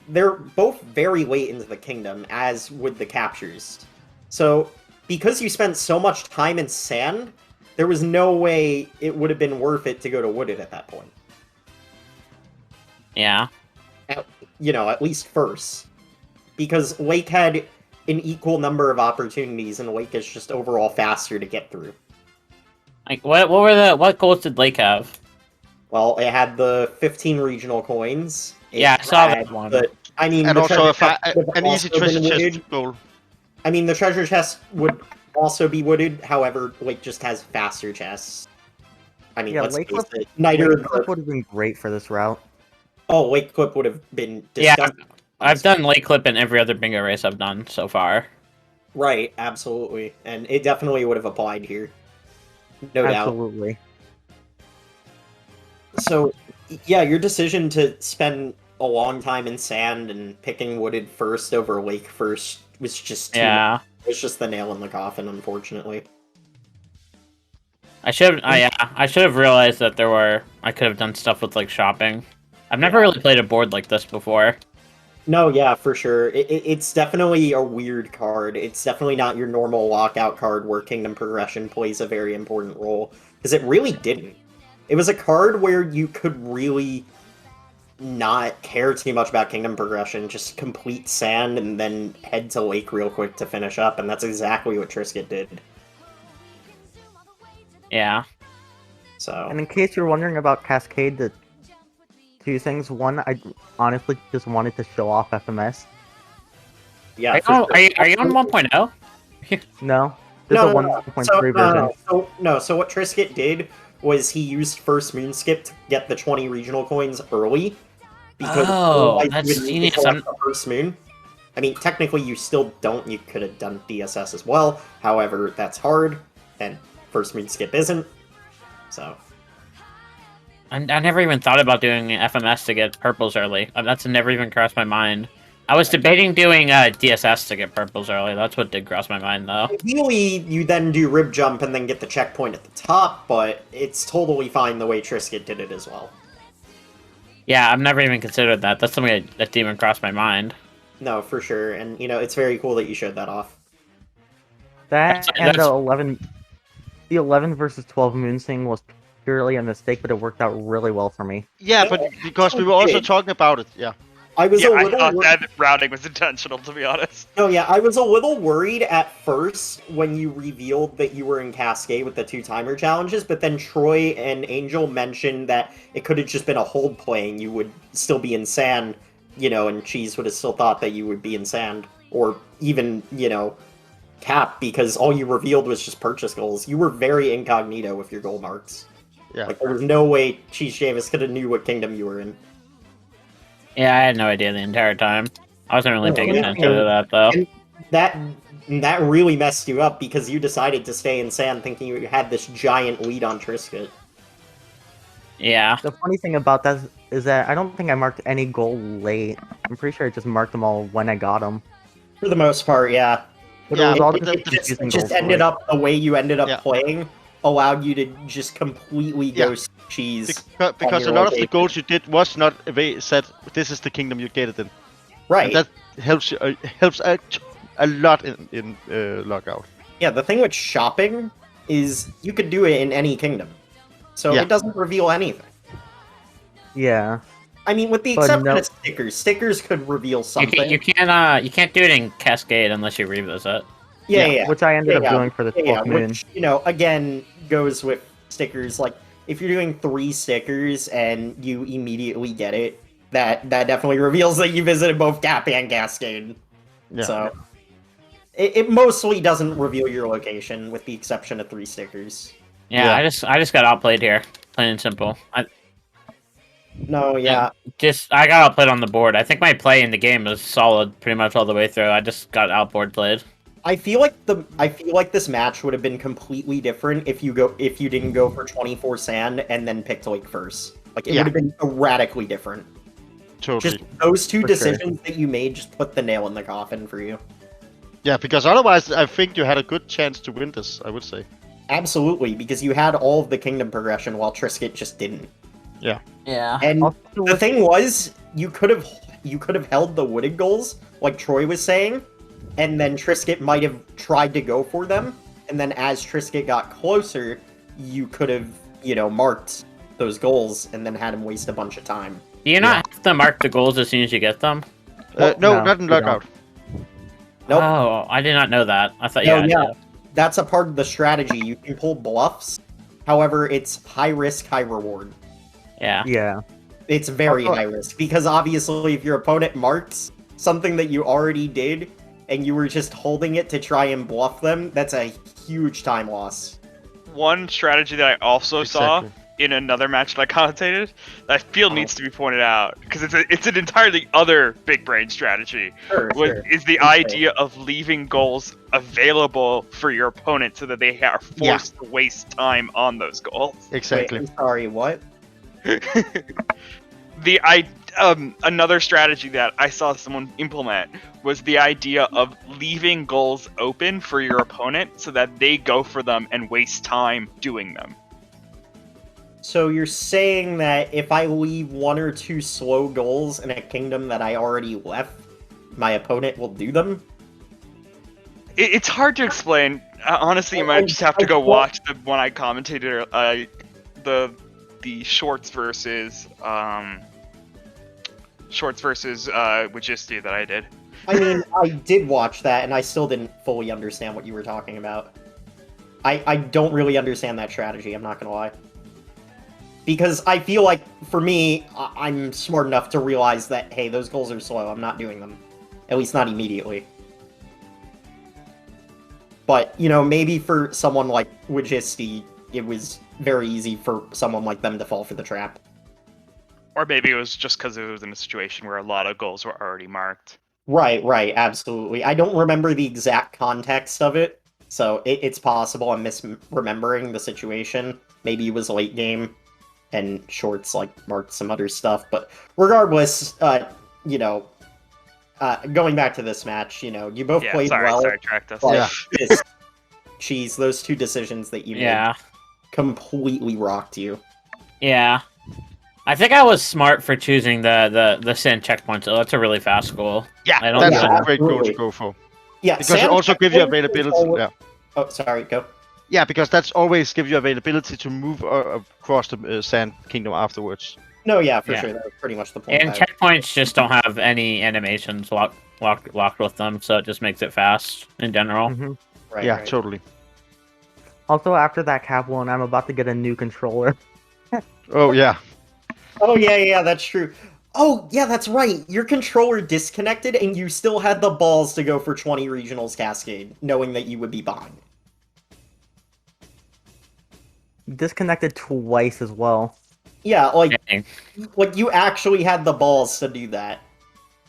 They're both very late into the kingdom, as with the captures. So, because you spent so much time in sand, there was no way it would have been worth it to go to Wooded at that point. Yeah. At least first. Because Lake had an equal number of opportunities, and Lake is just overall faster to get through. Like, what goals did Lake have? Well, it had the 15 regional coins. Yeah, I saw that one. I mean, And the also treasure chest would have an easy also been treasure wooded. chest goal. I mean, the treasure chest would also be wooded, however, Lake just has faster chests. I mean, Yeah, let's Lake face Clip- it. Neither Lake of Clip the... would have been great for this route. Oh, Lake Clip would have been Yeah, disgusting. I've done Lake Clip in every other bingo race I've done so far. Right, absolutely. And it definitely would have applied here. No doubt. Absolutely. So, yeah, your decision to spend a long time in sand and picking Wooded first over Lake first was just too much. Yeah. It was just the nail in the coffin, unfortunately. I should have realized that I could have done stuff with like shopping. I've never really played a board like this before. No, yeah, for sure. It's definitely a weird card. It's definitely not your normal lockout card where Kingdom Progression plays a very important role. Because it really didn't. It was a card where you could really not care too much about Kingdom Progression, just complete sand and then head to Lake real quick to finish up, and that's exactly what Triscuit did. Yeah. So, And in case you're wondering about Cascade, the 2 things. One, I honestly just wanted to show off FMS. yeah. Are you on 1.0? No, there's a 1.3 version. So what Triscuit did was he used first Moonskip to get the 20 regional coins early. Because otherwise that's you would need to genius. collect the first moon. I mean, technically you still don't. You could have done DSS as well. However, that's hard, and first Moonskip isn't. So... I never even thought about doing FMS to get purples early. That's never even crossed my mind. I was debating doing DSS to get purples early. That's what did cross my mind, though. Ideally, you then do Rib Jump and then get the checkpoint at the top, but it's totally fine the way Triscuit did it as well. Yeah, I've never even considered that. That's something that didn't even cross my mind. No, for sure, and it's very cool that you showed that off. That and that's- the 11 versus 12 moon thing was purely a mistake, but it worked out really well for me. Yeah, but because we were also talking about it. Yeah. I was Yeah, a I little thought that routing was intentional, to be honest. No, yeah, I was a little worried at first when you revealed that you were in Cascade with the 2 timer challenges, but then Troy and Angel mentioned that it could have just been a hold play and you would still be in sand, and Cheese would have still thought that you would be in sand. Or even, Cap, because all you revealed was just purchase goals. You were very incognito with your goal marks. Yeah. Like, there was no way CheeseJay could have knew what kingdom you were in. Yeah, I had no idea the entire time. I wasn't really paying attention to that, though. And that really messed you up because you decided to stay in sand thinking you had this giant lead on Triscuit. Yeah. The funny thing about that is that I don't think I marked any goal late. I'm pretty sure I just marked them all when I got them. For the most part, yeah. But Yeah, it was all but just It confusing just goals ended late. up the way you ended up Yeah. playing allowed you to just completely go Yeah. Cheese. Because a your lot of the rotation. goals you did was not said this is the kingdom you get it in. Right. And that helps you helps a lot in lockout. Yeah, the thing with shopping is you could do it in any kingdom. So Yeah. it doesn't reveal anything. Yeah. I mean, with the But exception no- of stickers. Stickers could reveal You something. can't do it in Cascade unless you revisit. Yeah. Which I ended up doing for the 12th moon. Which, again, goes with stickers. Like, if you're doing 3 stickers and you immediately get it, that definitely reveals that you visited both Gap and Cascade. Yeah. So it mostly doesn't reveal your location, with the exception of 3 stickers. Yeah, I just got outplayed here, plain and simple. No, yeah. I got outplayed on the board. I think my play in the game was solid pretty much all the way through. I just got outboard played. I feel like this match would have been completely different if you didn't go for 24 sand and then picked Lake first. Like it would have been radically different. Totally. Just those 2 decisions that you made just put the nail in the coffin for you. Yeah, because otherwise I think you had a good chance to win this, I would say. Absolutely, because you had all of the kingdom progression while Triscuit just didn't. Yeah. Yeah. And the thing was, you could have held the wooded goals, like Troy was saying, and then Triscuit might have tried to go for them, and then as Triscuit got closer, you could have, marked those goals and then had him waste a bunch of time. Do you not have to mark the goals as soon as you get them? No, not in Lockout. Nope. Oh, I did not know that. I thought That's a part of the strategy. You can pull bluffs. However, it's high risk, high reward. Yeah. Yeah. It's very high risk, because obviously if your opponent marks something that you already did, and you were just holding it to try and bluff them, that's a huge time loss. One strategy that I also saw in another match that I commentated that I feel needs to be pointed out, because it's an entirely other big brain strategy. Is the idea of leaving goals available for your opponent so that they are forced to waste time on those goals. Exactly. Wait, I'm sorry, what? Another strategy that I saw someone implement was the idea of leaving goals open for your opponent so that they go for them and waste time doing them. So you're saying that if I leave 1 or 2 slow goals in a kingdom that I already left, my opponent will do them? It's hard to explain. Honestly, you might just have to go watch the one I commentated, the shorts versus Logisty that I did. I mean, I did watch that, and I still didn't fully understand what you were talking about. I don't really understand that strategy, I'm not gonna lie. Because I feel like, for me, I'm smart enough to realize that, hey, those goals are slow, I'm not doing them. At least not immediately. But, maybe for someone like Logisty, it was very easy for someone like them to fall for the trap. Or maybe it was just because it was in a situation where a lot of goals were already marked. Right, absolutely. I don't remember the exact context of it, so it's possible I'm misremembering the situation. Maybe it was late game, and Shorts, marked some other stuff, but regardless, going back to this match, you both played well. Sorry, tracked us. Cheese, those 2 decisions that you made completely rocked you. Yeah. I think I was smart for choosing the sand checkpoint, so that's a really fast goal. Yeah, that's a great goal to go for. Yeah, because it also gives you availability. Oh, sorry, go. Yeah, because that's always give you availability to move across the Sand Kingdom afterwards. No, yeah, for sure. That was pretty much the point. And checkpoints just don't have any animations locked with them, so it just makes it fast in general. Mm-hmm. Right. Totally. Also, after that cap one, I'm about to get a new controller. Oh, yeah. Oh, yeah, that's true. Oh, yeah, that's right. Your controller disconnected, and you still had the balls to go for 20 Regionals Cascade, knowing that you would be behind. Disconnected twice as well. Yeah, like you actually had the balls to do that.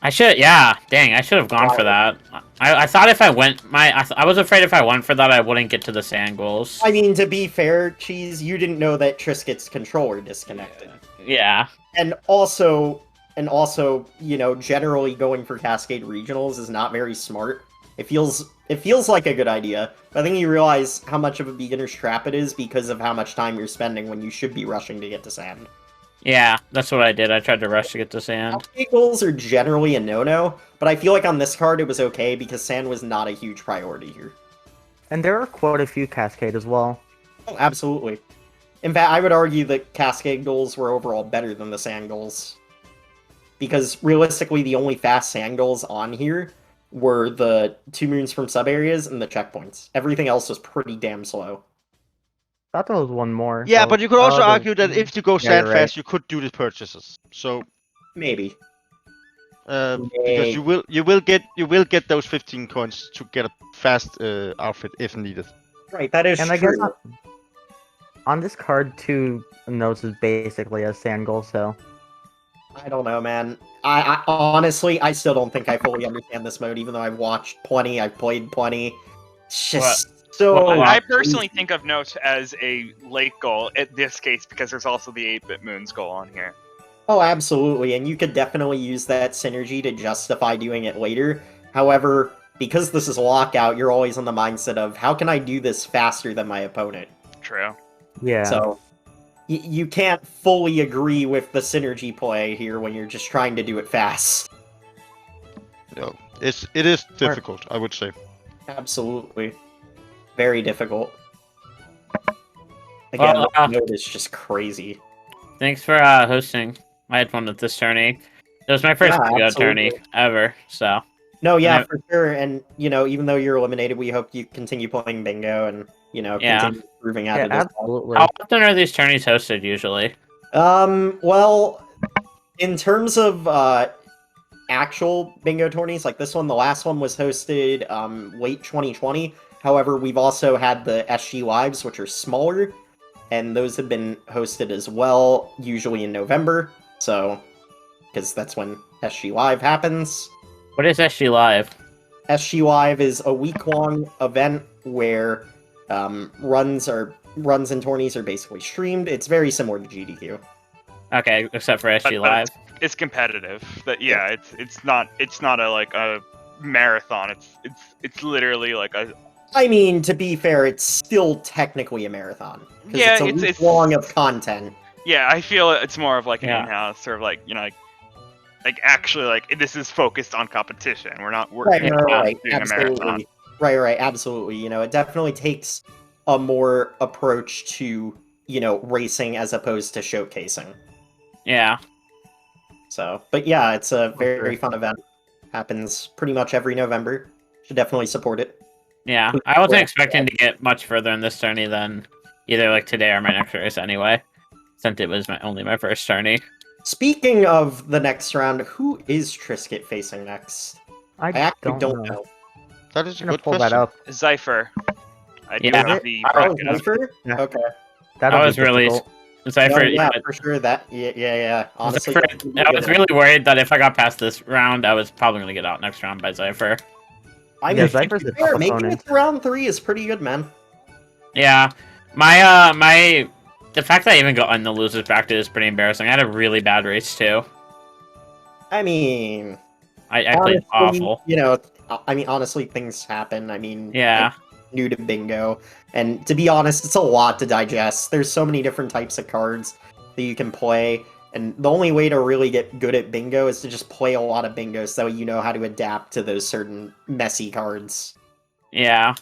I should have gone for that. I thought if I went, I was afraid if I went for that, I wouldn't get to the sand goals. I mean, to be fair, Cheese, you didn't know that Triscuit's controller disconnected. Yeah. And also, generally going for Cascade Regionals is not very smart. It feels like a good idea, but I think you realize how much of a beginner's trap it is because of how much time you're spending when you should be rushing to get to sand. Yeah, that's what I did. I tried to rush to get to sand. Cascade goals are generally a no-no, but I feel like on this card it was okay because sand was not a huge priority here. And there are quite a few Cascade as well. Oh, absolutely. In fact, I would argue that Cascade goals were overall better than the sand goals. Because realistically, the only fast sand goals on here were the 2 moons from sub-areas and the checkpoints. Everything else was pretty damn slow. thought there was one more. Yeah, though. but you could also Oh, argue that if you go Yeah, you're sand right. fast, you could do the purchases. So Maybe. because you will get those 15 coins to get a fast outfit if needed. Right, that is And I guess true. on this card, 2 notes is basically a sand goal, so I don't know, man. I honestly, I still don't think I fully understand this mode, even though I've watched plenty, I've played plenty. It's just so. Well, I personally crazy. think of Note as a late goal at this case because there's also the 8-bit moons goal on here. Oh, absolutely, and you could definitely use that synergy to justify doing it later. However, because this is lockout, you're always in the mindset of how can I do this faster than my opponent? True. yeah. So you can't fully agree with the synergy play here when you're just trying to do it fast. No, it is difficult, I would say. Absolutely. Very difficult. Again, Well, the mode is just crazy. Thanks for hosting. I had fun with this tourney. It was my first Yeah, bingo absolutely. tourney ever, so No, yeah, And for sure. And, even though you're eliminated, we hope you continue playing bingo and, Yeah. continue improving at Yeah, it as well. absolutely. how often are these tourneys hosted usually? Well, in terms of actual bingo tourneys, like this one, the last one was hosted late 2020. However, we've also had the SG Lives, which are smaller, and those have been hosted as well, usually in November. So, because that's when SG Live happens. What is SG Live? SG Live is a week-long event where runs and tourneys are basically streamed. It's very similar to GDQ. Okay, except for SG But Live. It's competitive. But yeah, it's not a marathon. It's literally like a I mean, to be fair, it's still technically a marathon. Because Yeah, it's a it's- week long of content. yeah. I feel it's more of like an Yeah. in-house or like like actually like this is focused on competition. We're not Right, working Yeah. on right, doing a marathon. absolutely. Right, absolutely. It definitely takes a more approach to, racing as opposed to showcasing. Yeah. So, but yeah, it's a very sure. fun event. Happens pretty much every November. Should definitely support it. Yeah. I wasn't Yeah. expecting to get much further in this tourney than either like today or my next race anyway. Since it was only my first tourney. Speaking of the next round, who is Triscuit facing next? I actually don't know. That is a I'm gonna good pull question. that up. Zypher. I do Yeah. have the Oh, bracket up. Zypher? Yeah. Okay. That'll I be was really difficult. Cypher. No, yeah, for sure. That, yeah. Honestly, Zypher, that's a I good was one. really worried that if I got past this round, I was probably gonna get out next round by Zypher. I Yeah, mean, Zypher's a fair, tough making opponent. it to round 3 is pretty good, man. Yeah, the fact that I even got in the losers bracket is pretty embarrassing. I had a really bad race too. I mean, I played honestly, awful. honestly, things happen. I mean, Yeah, I'm new to bingo, and to be honest, it's a lot to digest. There's so many different types of cards that you can play, and the only way to really get good at bingo is to just play a lot of bingo so you know how to adapt to those certain messy cards. yeah,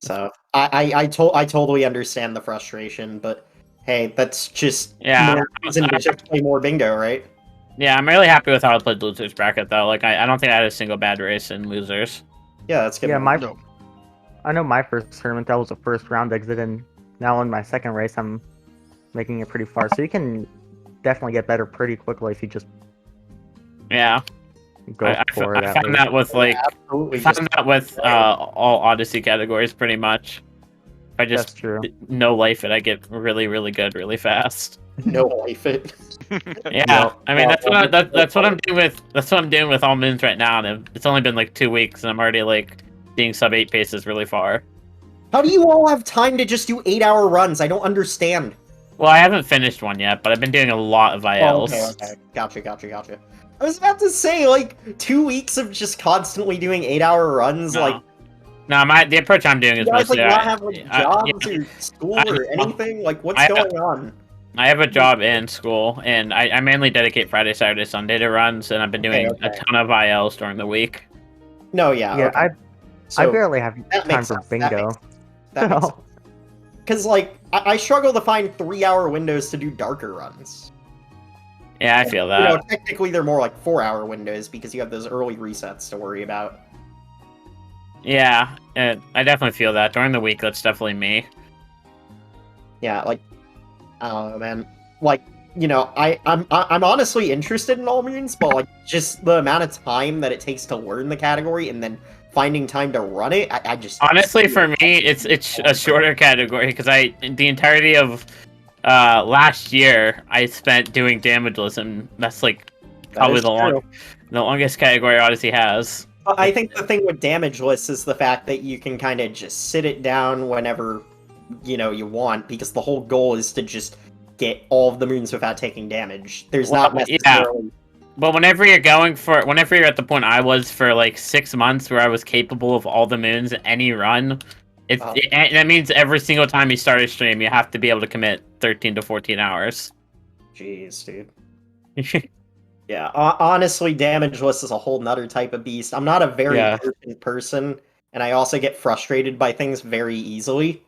So I totally understand the frustration, but hey, that's just yeah. more reason to just play more bingo, right? Yeah, I'm really happy with how I played losers bracket though. Like I don't think I had a single bad race in losers. Yeah, that's good. Yeah, man. No. I know my first tournament, that was a first round exit, and now in my second race, I'm making it pretty far. So you can definitely get better pretty quickly if you just Yeah, go for it. I at found least. that with like Absolutely. I found that with all Odyssey categories pretty much. If I That's just true. no life it, I get really really good really fast. no life it. Yeah, Yep. I mean that's what I'm doing with all moons right now, and it's only been like 2 weeks, and I'm already like being sub 8 paces really far. How do you all have time to just do 8-hour runs? I don't understand. Well, I haven't finished one yet, but I've been doing a lot of ILs. Oh, okay. Gotcha. I was about to say, like, 2 weeks of just constantly doing 8-hour runs, No. like, No, the approach I'm doing you is guys, like, mostly not have, like, jobs yeah, or school or anything? Like, what's I- going on? I have a job in school, and I mainly dedicate Friday, Saturday, Sunday to runs, and I've been doing Okay. a ton of ILs during the week. No, yeah, Yeah, okay. I So, barely have that time makes for sense, that bingo. makes that makes sense. Because, like, I struggle to find 3-hour windows to do darker runs. Yeah, I feel You know, that. technically they're more like 4-hour windows because you have those early resets to worry about. Yeah, I definitely feel that. During the week, that's definitely me. Yeah, like, I don't know, man. Like, you know, I'm honestly interested in all moons, but like just the amount of time that it takes to learn the category and then finding time to run it, I just Honestly, for me, it's a shorter category because the entirety of last year I spent doing damageless, and that's like probably is true. the longest category Odyssey has. But I think the thing with damageless is the fact that you can kind of just sit it down whenever, you know, you want, because the whole goal is to just get all of the moons without taking damage. There's not necessarily... But whenever you're at the point I was for like 6 months where I was capable of all the moons any run, that means every single time you start a stream, you have to be able to commit 13 to 14 hours. Jeez, dude. Yeah, honestly, damageless is a whole nother type of beast. I'm not a very patient person, and I also get frustrated by things very easily.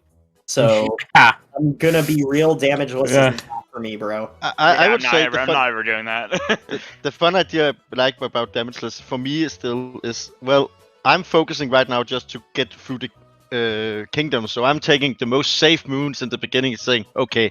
So I'm gonna be real. Damageless is not for me, bro. I would say I'm not ever doing that. the fun idea I like about damageless for me is well, I'm focusing right now just to get through the kingdom, so I'm taking the most safe moons in the beginning, saying, okay,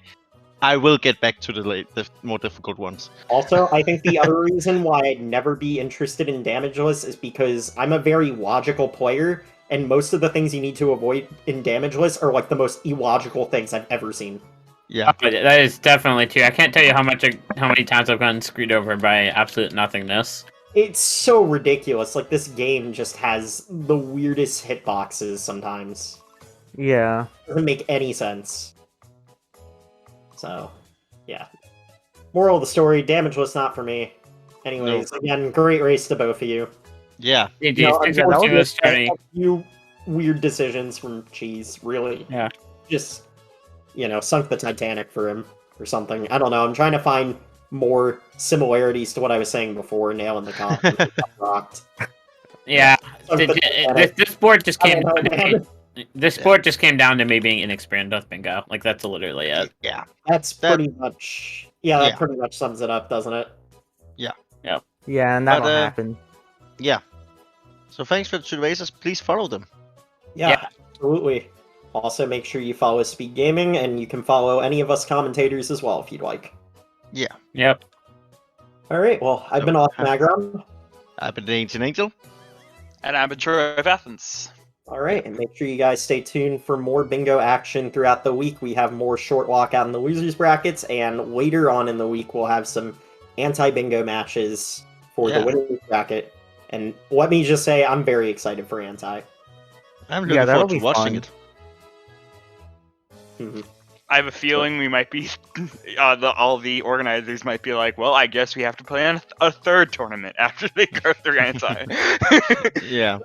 I will get back to the more difficult ones. Also, I think the other reason why I'd never be interested in damageless is because I'm a very logical player, and most of the things you need to avoid in damageless are like the most illogical things I've ever seen. Yeah, that is definitely true. I can't tell you how many times I've gotten screwed over by absolute nothingness. It's so ridiculous. Like, this game just has the weirdest hitboxes sometimes. Yeah. Doesn't make any sense. So, yeah. Moral of the story, damageless not for me. Anyways, again, great race to both of you. Yeah. A few weird decisions from Cheese, really. Yeah. Just, you know, sunk the Titanic for him or something. I don't know. I'm trying to find more similarities to what I was saying before, nailing the comp. Rocked. Yeah. This sport just came down to me. This sport just came down to me being inexperienced with bingo. Like, that's literally it. Yeah. That's pretty much... Yeah, that pretty much sums it up, doesn't it? Yeah. Yeah. Yeah, and that'll happen. Yeah. So thanks for the races. Please follow them. Yeah, absolutely. Also, make sure you follow SpeedGaming, and you can follow any of us commentators as well if you'd like. Yeah. Yep. Alright, well, I've been Austin Agron. I've been Ancient Angel. And I'm a Troy of Athens. Alright, and make sure you guys stay tuned for more bingo action throughout the week. We have more short lockout in the losers brackets, and later on in the week we'll have some anti-bingo matches for the winners bracket. And let me just say, I'm very excited for anti. I'm looking forward to watching it. I have a feeling we might be, all the organizers might be like, well, I guess we have to plan a third tournament after they go through anti. Yeah.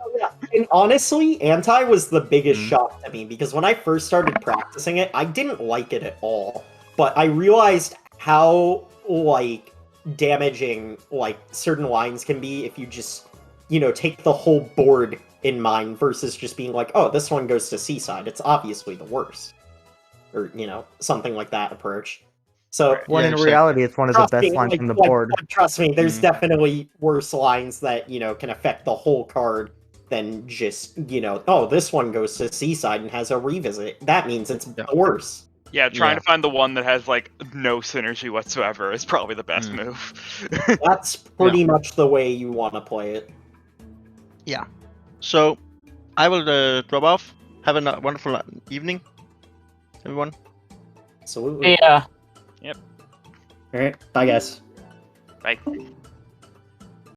And honestly, anti was the biggest shock to me, because when I first started practicing it, I didn't like it at all. But I realized how, like, damaging, like, certain lines can be if you just, you know, take the whole board in mind versus just being like, oh, this one goes to Seaside. It's obviously the worst. Or, you know, something like that approach. So, when in reality, it's one of the best lines on the board. Trust me, there's definitely worse lines that, you know, can affect the whole card than just, you know, oh, this one goes to Seaside and has a revisit. That means it's worse. Yeah, trying to find the one that has, like, no synergy whatsoever is probably the best move. That's pretty much the way you want to play it. Yeah. So, I will drop off. Have a wonderful evening, everyone. Absolutely. Yeah. Yep. Alright, bye guys. Bye.